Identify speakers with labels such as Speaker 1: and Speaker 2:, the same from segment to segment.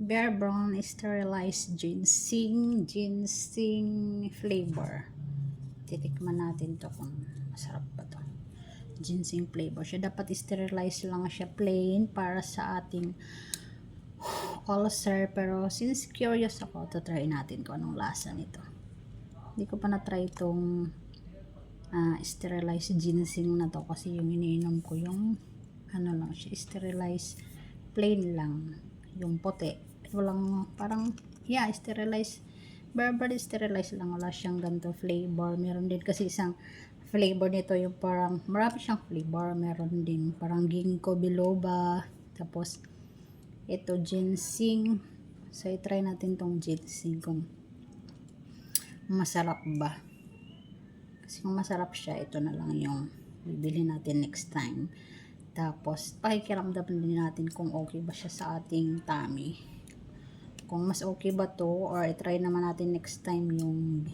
Speaker 1: Bear Brown sterilized ginseng flavor. Titikman natin to kung masarap ba to. Ginseng flavor siya, dapat sterilize lang siya, plain, para sa ating ulcer. Pero since curious ako, to try natin kung anong lasa nito. Hindi ko pa na-try itong sterilized ginseng na to, kasi yung iniinom ko yung ano lang siya, sterilized plain lang, yung puti, walang parang sterilized, barber sterilized lang, wala siyang ganito flavor. Meron din kasi isang flavor nito, yung parang marami siyang flavor, meron din parang ginkgo biloba, tapos ito ginseng. So i-try natin tong ginseng kung masarap ba, kasi kung masarap siya, ito na lang yung bibili natin next time. Tapos pakikiramdam din natin kung okay ba siya sa ating tummy, kung mas okay ba to, or i-try naman natin next time yung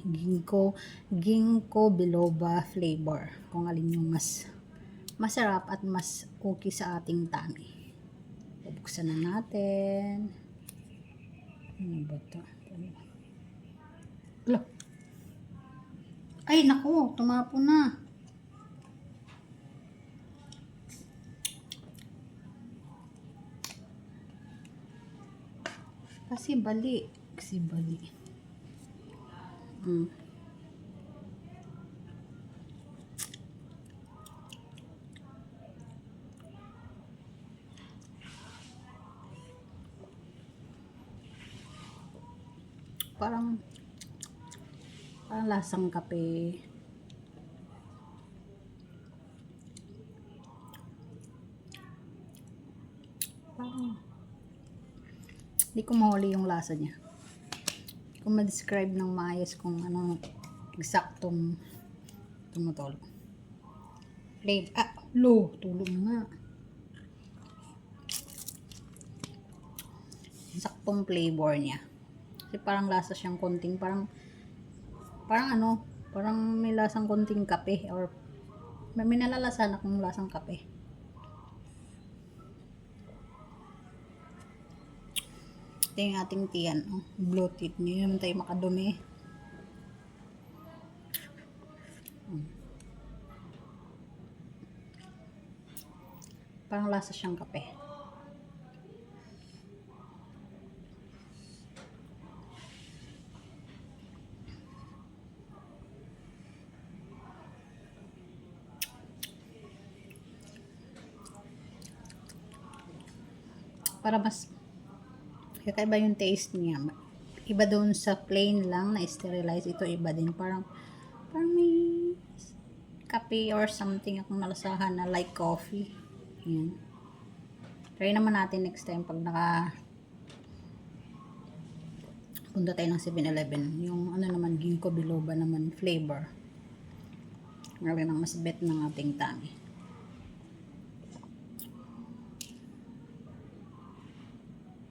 Speaker 1: ginkgo biloba flavor, kung alin yung mas masarap at mas okay sa ating tummy. Bubuksan na natin. Ano ba to? Ay naku, tumapo na. Kasi bali. Parang lasang kape. Parang hindi ko mahuli yung lasa niya. Hindi ko ma-describe ng maayos kung ano eksaktong tumutulog. Tulog nga. Eksaktong flavor niya. Kasi parang lasa siyang konting, parang may lasang konting kape, or may nalalasan akong lasang kape. Ito yung ating tiyan, bloated. Hindi naman tayo makadumi. Parang lasa siyang kape. Para mas kakaiba yung taste niya. Iba doon sa plain lang na sterilize, ito iba din. Parang may kape or something akong nalasahan na like coffee. Yan. Try naman natin next time pag punta tayo ng 7-Eleven. Yung ano naman, ginkgo biloba naman flavor. Ngayon ang mas bet ng ating tummy.